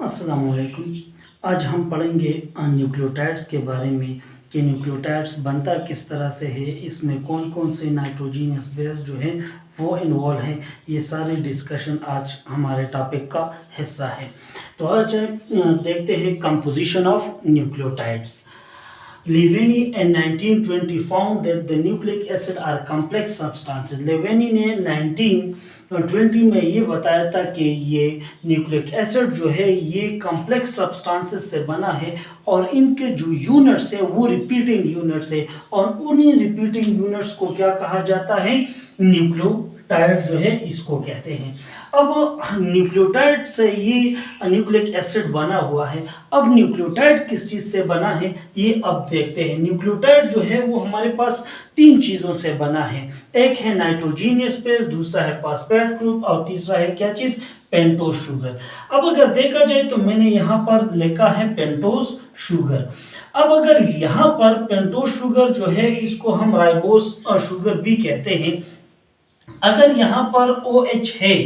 अस्सलाम वालेकुम। आज हम पढ़ेंगे न्यूक्लियोटाइड्स के बारे में कि न्यूक्लियोटाइड्स बनता किस तरह से है, इसमें कौन कौन से नाइट्रोजीनियस बेस जो है वो इन्वॉल्व हैं। ये सारी डिस्कशन आज हमारे टॉपिक का हिस्सा है। तो आज देखते हैं composition of nucleotides. Leveni in 1920 found that the nucleic acid are complex substances. लेवेनी ने 1920 में ये बताया था कि ये न्यूक्लिक एसिड जो है ये कॉम्प्लेक्स सब्सटेंसेस से बना है और इनके जो यूनिट्स है वो रिपीटिंग यूनिट्स है और उन्हीं रिपीटिंग यूनिट्स को क्या कहा जाता है, न्यूक्लियोटाइड जो है इसको कहते हैं। अब न्यूक्लियोटाइड से ये न्यूक्लिक एसिड बना हुआ है। अब न्यूक्लियोटाइड किस चीज़ से बना है ये अब देखते हैं। न्यूक्लियोटाइड जो है वो हमारे पास तीन चीज़ों से बना है। एक है नाइट्रोजीनियस बेस, दूसरा है फॉस्फेट ग्रुप और तीसरा है क्या चीज़, पेंटोज शुगर। अब अगर देखा जाए तो मैंने यहाँ पर लिखा है पेंटोज शुगर। अब अगर यहाँ पर पेंटोज शुगर जो है इसको हम राइबोस शुगर भी कहते हैं। अगर यहाँ पर OH है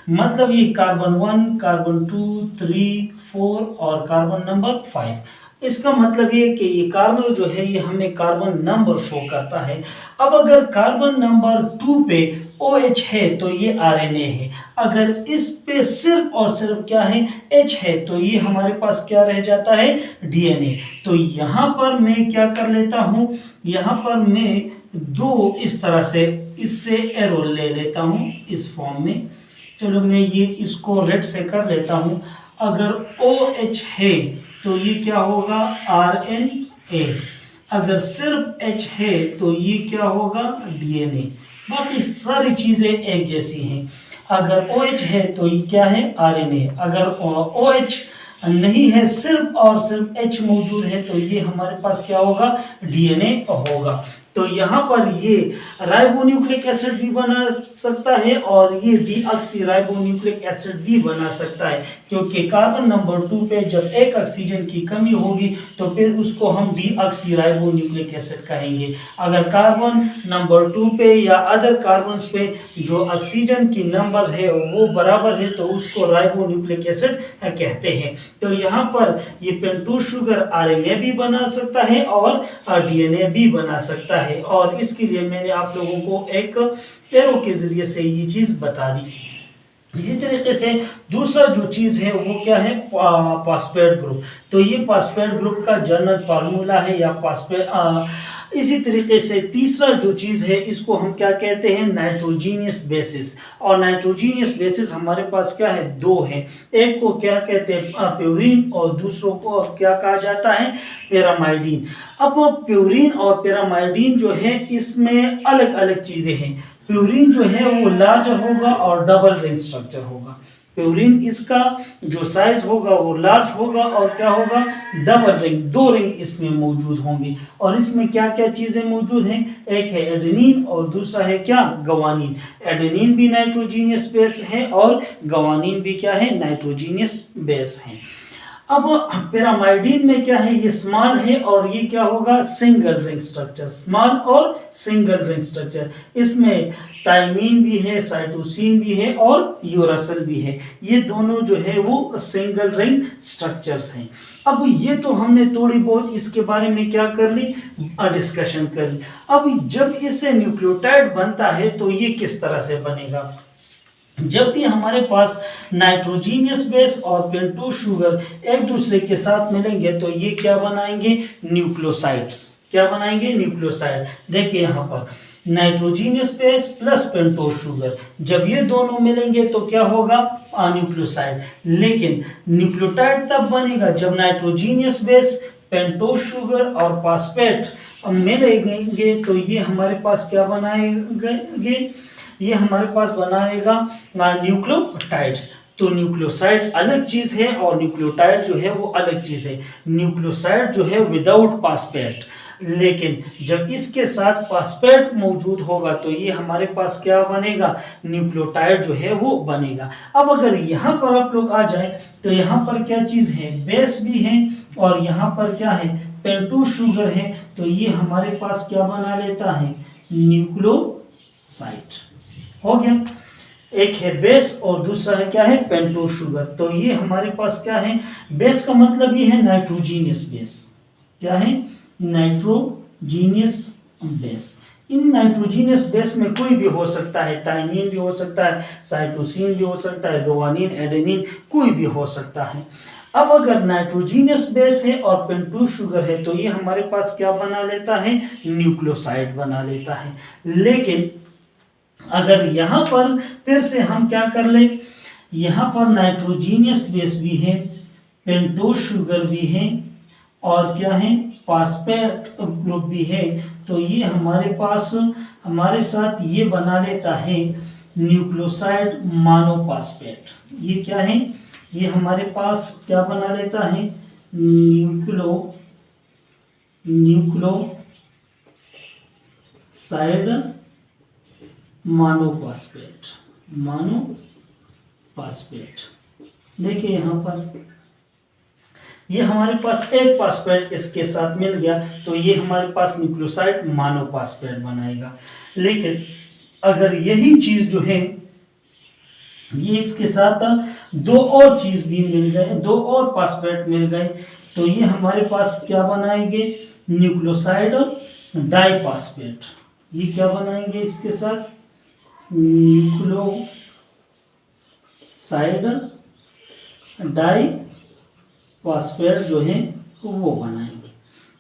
मतलब ये कार्बन 1, कार्बन 2, 3, 4 और कार्बन नंबर 5। इसका मतलब ये कि ये कार्बन जो है ये हमें कार्बन नंबर शो करता है। अब अगर कार्बन नंबर 2 पे OH है तो ये RNA है। अगर इस पे सिर्फ और सिर्फ क्या है, H है तो ये हमारे पास क्या रह जाता है, DNA। तो यहाँ पर मैं क्या कर लेता हूँ, यहाँ पर मैं दो इस तरह से इससे एरो ले लेता हूँ इस फॉर्म में। चलो मैं ये इसको रेड से कर लेता हूँ। अगर OH है तो ये क्या होगा, RNA। अगर सिर्फ H है तो ये क्या होगा, DNA। बाकी सारी चीज़ें एक जैसी हैं। अगर OH है तो ये क्या है, RNA। अगर OH नहीं है, सिर्फ और सिर्फ H मौजूद है तो ये हमारे पास क्या होगा, DNA होगा। तो यहाँ पर ये राइबोन्यूक्लिक एसिड भी बना सकता है और ये डीऑक्सी राइबोन्यूक्लिक एसिड भी बना सकता है, क्योंकि कार्बन नंबर 2 पे जब एक ऑक्सीजन की कमी होगी तो फिर उसको हम डीऑक्सी राइबोन्यूक्लिक एसिड कहेंगे। अगर कार्बन नंबर 2 पे या अदर कार्बन पे जो ऑक्सीजन की नंबर है वो बराबर है तो उसको राइबोन्यूक्लिक एसिड कहते हैं। तो यहाँ पर ये पेंटोज शुगर RNA भी बना सकता है और DNA भी बना सकता है। और इसके लिए मैंने आप लोगों को एक एरो के जरिए से ये चीज बता दी। इसी तरीके से दूसरा जो चीज है वो क्या है, फॉस्फेट ग्रुप। तो ये फॉस्फेट ग्रुप का जनरल फार्मूला है या फॉस्फेट। इसी तरीके से तीसरा जो चीज है इसको हम क्या कहते हैं, नाइट्रोजीनियस बेसिस। और नाइट्रोजीनियस बेसिस हमारे पास क्या है, दो है। एक को क्या कहते हैं, प्यूरिन, और दूसरों को क्या कहा जाता है, पैरामाइडिन। अब प्यूरिन और पैरामाइडिन जो है इसमें अलग अलग चीजें हैं। प्यूरिन जो है वो लार्ज होगा और डबल रिंग स्ट्रक्चर होगा। प्यूरिन इसका जो साइज होगा वो लार्ज होगा और क्या होगा, डबल रिंग, दो रिंग इसमें मौजूद होंगे। और इसमें क्या क्या चीजें मौजूद हैं, एक है एडेनिन और दूसरा है क्या, गवानीन। एडेनिन भी नाइट्रोजीनियस बेस है और गवानीन भी क्या है, नाइट्रोजीनियस बेस है। अब पैरामाइडिन में क्या है, ये स्मॉल है और ये क्या होगा, सिंगल रिंग स्ट्रक्चर, स्मॉल और सिंगल रिंग स्ट्रक्चर। इसमें थायमीन भी है, साइटोसिन भी है और यूरासिल भी है। ये दोनों जो है वो सिंगल रिंग स्ट्रक्चर्स हैं। अब ये तो हमने थोड़ी बहुत इसके बारे में क्या कर ली, डिस्कशन कर ली। अब जब इससे न्यूक्लियोटाइड बनता है तो ये किस तरह से बनेगा। जब भी हमारे पास नाइट्रोजीनियस बेस और पेंटोज शुगर एक दूसरे के साथ मिलेंगे तो ये क्या बनाएंगे, न्यूक्लियोसाइड्स। क्या बनाएंगे, न्यूक्लियोसाइड। देखिए यहाँ पर nitrogenous base plus pentose sugar, जब ये दोनों मिलेंगे तो क्या होगा, न्यूक्लियोसाइड। लेकिन न्यूक्लियोटाइड तब बनेगा जब नाइट्रोजीनियस बेस, पेंटोज शुगर और फॉस्फेट मिलेंगे तो ये हमारे पास क्या बनाएंगे, ये हमारे पास बनाएगा न्यूक्लियोटाइड्स। तो न्यूक्लियोसाइड अलग चीज है और न्यूक्लियोटाइड जो है वो अलग चीज है। न्यूक्लियोसाइड जो है विदाउट फॉस्फेट, लेकिन जब इसके साथ फॉस्फेट मौजूद होगा तो ये हमारे पास क्या बनेगा, न्यूक्लियोटाइड जो है वो बनेगा। अब अगर यहाँ पर आप लोग आ जाए तो यहाँ पर क्या चीज है, बेस भी है और यहाँ पर क्या है, पेंटोज शुगर है। तो ये हमारे पास क्या बना लेता है, न्यूक्लियोसाइड हो गया। एक है बेस और दूसरा है क्या है, पेंटोज शुगर। तो ये हमारे पास क्या है, बेस का मतलब ये है नाइट्रोजीनियस बेस। क्या है, नाइट्रोजीनियस बेस। इन नाइट्रोजीनियस बेस में कोई भी हो सकता है, थाइमीन भी हो सकता है, साइटोसिन भी हो सकता है, गुआनिन, एडेनिन, कोई भी हो सकता है। अब अगर नाइट्रोजीनियस बेस है और पेंटोज शुगर है तो ये हमारे पास क्या बना लेता है, न्यूक्लियोसाइड बना लेता है। लेकिन अगर यहाँ पर फिर से हम क्या कर ले, यहाँ पर नाइट्रोजीनियस बेस भी है, पेंटोज शुगर भी है और क्या है, फास्फेट ग्रुप भी है, तो ये हमारे पास हमारे साथ ये बना लेता है न्यूक्लियोसाइड मोनोफॉस्फेट। ये क्या है, ये हमारे पास क्या बना लेता है, न्यूक्लियोसाइड मोनोफॉस्फेट। देखिए यहाँ पर ये हमारे पास एक फॉस्फेट इसके साथ मिल गया तो ये हमारे पास न्यूक्लियोसाइड मोनोफॉस्फेट बनाएगा। लेकिन अगर यही चीज जो है ये इसके साथ दो और चीज भी मिल गए, दो और फॉस्फेट मिल गए, तो ये हमारे पास क्या बनाएंगे, न्यूक्लियोसाइड डाइफॉस्फेट। ये क्या बनाएंगे इसके साथ, न्यूक्लियोसाइड डाइफॉस्फेट जो है वो बनाएंगे।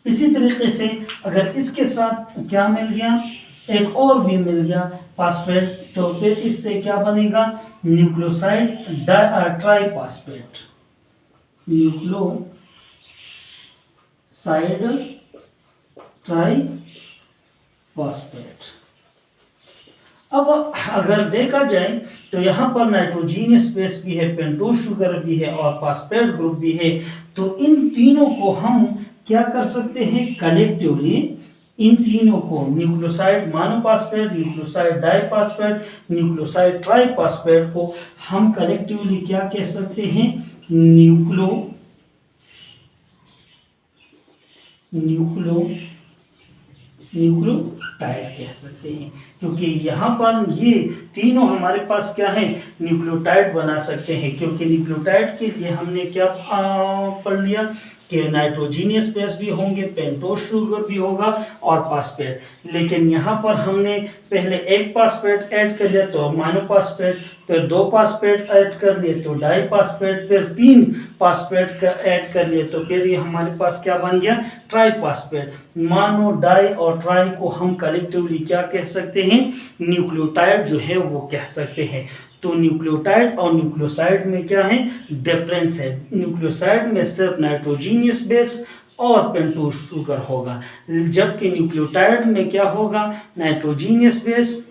इसी तरीके से अगर इसके साथ क्या मिल गया, एक और भी मिल गया फॉस्फेट, तो फिर इससे क्या बनेगा, न्यूक्लियोसाइड ट्राइफॉस्फेट, न्यूक्लियोसाइड ट्राइफॉस्फेट। अब अगर देखा जाए तो यहाँ पर नाइट्रोजीनियस बेस भी है, पेंटोज शुगर भी है और फॉस्फेट ग्रुप भी है। तो इन तीनों को हम क्या कर सकते हैं, कलेक्टिवली इन तीनों को, nucleoside monophosphate, nucleoside diphosphate, nucleoside triphosphate को हम कलेक्टिवली क्या कह सकते हैं, न्यूक्लियोटाइड कह सकते हैं। क्योंकि यहाँ पर ये तीनों हमारे पास क्या है, न्यूक्लियोटाइड बना सकते हैं। क्योंकि न्यूक्लियोटाइड के लिए हमने क्या पढ़ लिया कि नाइट्रोजीनियस बेस भी होंगे, पेंटोज शुगर भी होगा और फॉस्फेट। लेकिन यहाँ पर हमने पहले एक फॉस्फेट ऐड कर लिया तो मोनोफॉस्फेट, फिर दो फॉस्फेट ऐड कर लिए तो डाइफॉस्फेट, फिर तीन फॉस्फेट का ऐड कर लिए तो फिर ये हमारे पास क्या बन गया, ट्राइफॉस्फेट। मोनो, डाई और ट्राई को हम कलेक्टिवली क्या कह सकते हैं, न्यूक्लियोटाइड जो है वो कह सकते हैं। तो न्यूक्लियोटाइड और न्यूक्लियोसाइड में क्या है, डिफरेंस है। न्यूक्लियोसाइड में सिर्फ नाइट्रोजीनियस बेस और पेंटोज शुगर होगा, जबकि न्यूक्लियोटाइड में क्या होगा, नाइट्रोजीनियस बेस,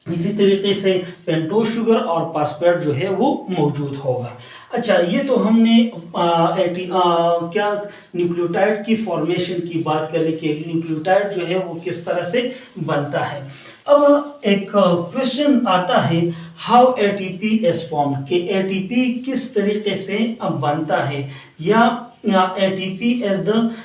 इसी तरीके से पेंटोज शुगर और फॉस्फेट जो है वो मौजूद होगा। अच्छा, ये तो हमने क्या न्यूक्लियोटाइड की फॉर्मेशन की बात करें कि न्यूक्लियोटाइड जो है वो किस तरह से बनता है। अब एक क्वेश्चन आता है, हाउ एटीपी इज फॉर्म, कि एटीपी किस तरीके से बनता है, या ATP as the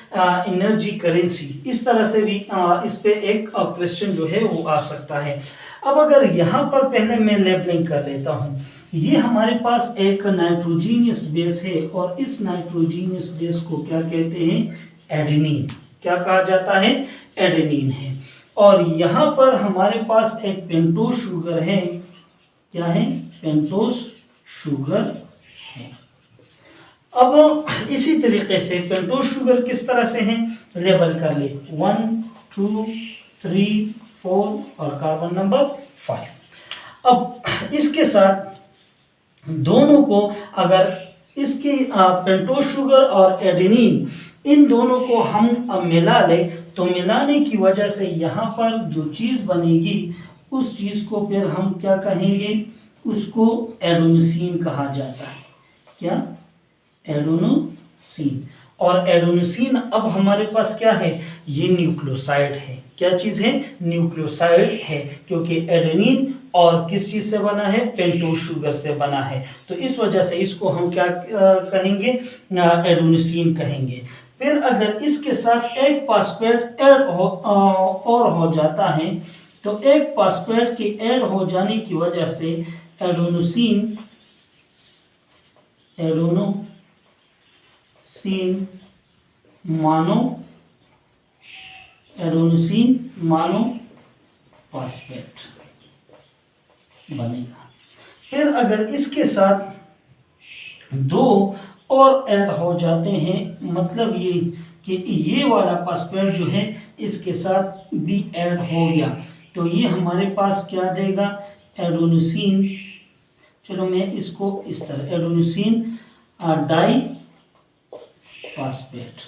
energy currency, इस तरह से भी इस पे एक क्वेश्चन जो है वो आ सकता है। अब अगर यहाँ पर पहले मैं लेबलिंग कर लेता हूँ, ये हमारे पास एक नाइट्रोजीनियस बेस है और इस नाइट्रोजीनियस बेस को क्या कहते हैं, एडेनिन। क्या कहा जाता है, एडेनिन है। और यहाँ पर हमारे पास एक पेंटोज शुगर है, क्या है, पेंटोज शुगर है। अब इसी तरीके से पेंटोज शुगर किस तरह से है, लेबल कर ले, 1 2 3 4 और कार्बन नंबर 5। अब इसके साथ दोनों को अगर इसकी पेंटोज शुगर और एडेनिन, इन दोनों को हम मिला ले तो मिलाने की वजह से यहाँ पर जो चीज़ बनेगी उस चीज़ को फिर हम क्या कहेंगे, उसको एडेनोसिन कहा जाता है। क्या, एडेनोसिन। और एडेनोसिन अब हमारे पास क्या है, ये न्यूक्लियोसाइड है। क्या चीज़ है, न्यूक्लियोसाइड है, क्योंकि एडेनिन और किस चीज़ से बना है, पेंटोज शुगर से बना है। तो इस वजह से इसको हम क्या कहेंगे, एडेनोसिन कहेंगे। फिर अगर इसके साथ एक फॉस्फेट ऐड और हो जाता है तो एक फॉस्फेट के ऐड हो जाने की वजह से एडेनोसिन मोनोफॉस्फेट बनेगा। फिर अगर इसके साथ दो और ऐड हो जाते हैं, मतलब ये कि ये वाला फॉस्फेट जो है इसके साथ भी ऐड हो गया, तो ये हमारे पास क्या देगा, एडेनोसिन, चलो मैं इसको इस तरह, एडेनोसिन डाई फॉस्फेट।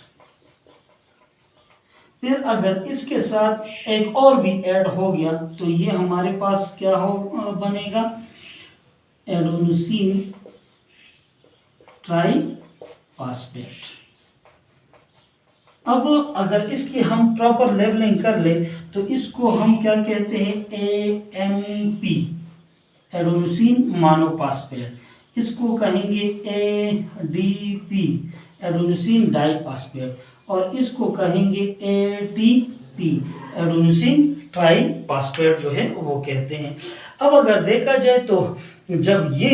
फिर अगर इसके साथ एक और भी ऐड हो गया तो ये हमारे पास क्या हो बनेगा, एडेनोसिन ट्राई फॉस्फेट। अब अगर इसकी हम प्रॉपर लेबलिंग कर ले तो इसको हम क्या कहते हैं, AMP, एडेनोसिन मोनोफॉस्फेट। इसको कहेंगे ADP, एडेनोसिन डाइफॉस्फेट, और इसको कहेंगे ATP, एडेनोसिन ट्राइफॉस्फेट जो है वो कहते हैं। अब अगर देखा जाए तो जब ये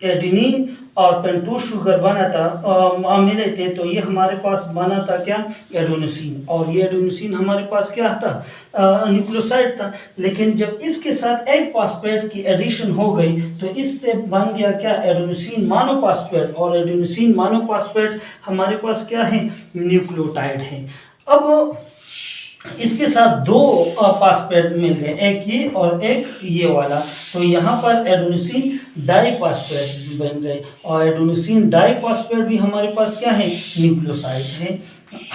एडेनिन और पेंटोज शुगर बना था मिले थे तो ये हमारे पास बना था क्या, एडेनोसिन, और ये एडेनोसिन हमारे पास क्या था, न्यूक्लियोसाइड था। लेकिन जब इसके साथ एक फॉस्फेट की एडिशन हो गई तो इससे बन गया क्या, एडेनोसिन मोनोफॉस्फेट, और एडेनोसिन मोनोफॉस्फेट हमारे पास क्या है, न्यूक्लियोटाइड है। अब इसके साथ दो फॉस्फेट मिल गए, एक ये और एक ये वाला, तो यहाँ पर एडेनोसिन डाइफॉस्फेट बन गए, और एडेनोसिन डाइफॉस्फेट भी हमारे पास क्या है, न्यूक्लियोसाइड है,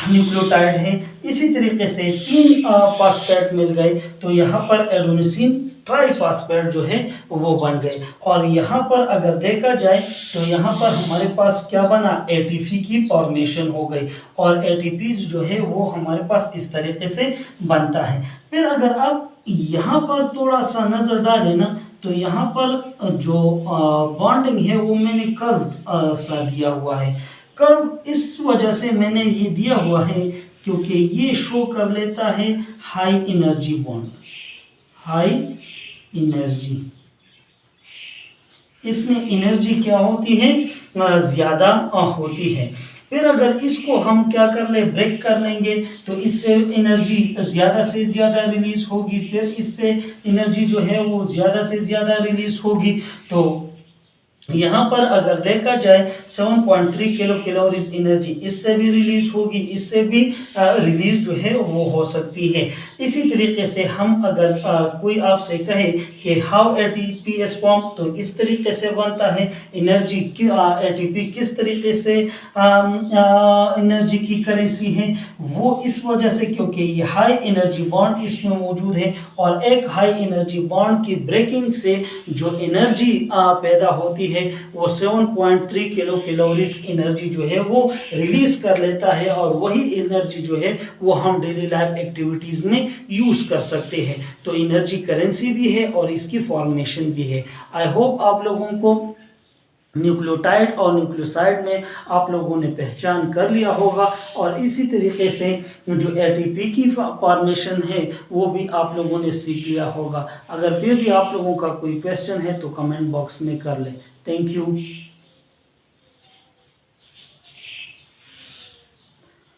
न्यूक्लियोटाइड है। इसी तरीके से तीन फॉस्फेट मिल गए तो यहाँ पर एडेनोसिन ट्राइफॉस्फेट जो है वो बन गए। और यहाँ पर अगर देखा जाए तो यहाँ पर हमारे पास क्या बना, ATP की फॉर्मेशन हो गई, और ATP जो है वो हमारे पास इस तरीके से बनता है। फिर अगर आप यहाँ पर थोड़ा सा नज़र डालें ना तो यहाँ पर जो बॉन्डिंग है वो मैंने कर्व सा दिया हुआ है। कर्व इस वजह से मैंने ये दिया हुआ है क्योंकि ये शो कर लेता है high energy bond, high energy, इसमें एनर्जी क्या होती है, ज़्यादा होती है। फिर अगर इसको हम क्या कर ले, ब्रेक कर लेंगे तो इससे एनर्जी ज़्यादा से ज़्यादा रिलीज होगी, फिर इससे एनर्जी जो है वो ज़्यादा से ज़्यादा रिलीज होगी। तो यहाँ पर अगर देखा जाए 7.3 किलो कैलोरीज एनर्जी इससे भी रिलीज होगी, इससे भी रिलीज जो है वो हो सकती है। इसी तरीके से हम अगर कोई आपसे कहे कि हाउ ATP इज फॉर्म, तो इस तरीके से बनता है। एनर्जी की ATP किस तरीके से एनर्जी की करेंसी है, वो इस वजह से क्योंकि ये हाई एनर्जी बॉन्ड इसमें मौजूद है, और एक हाई एनर्जी बॉन्ड की ब्रेकिंग से जो एनर्जी पैदा होती है वो 7.3 किलो कैलोरीज एनर्जी जो है वो रिलीज कर लेता है, और वही एनर्जी जो है वो हम डेली लाइफ एक्टिविटीज में यूज कर सकते हैं। तो एनर्जी करेंसी भी है और इसकी फॉर्मेशन भी है। आई होप आप लोगों को न्यूक्लियोटाइड और न्यूक्लियोसाइड में आप लोगों ने पहचान कर लिया होगा, और इसी तरीके से जो ATP की फॉर्मेशन है वो भी आप लोगों ने सीख लिया होगा। अगर फिर भी आप लोगों का कोई क्वेश्चन है तो कमेंट बॉक्स में कर लें। Thank you.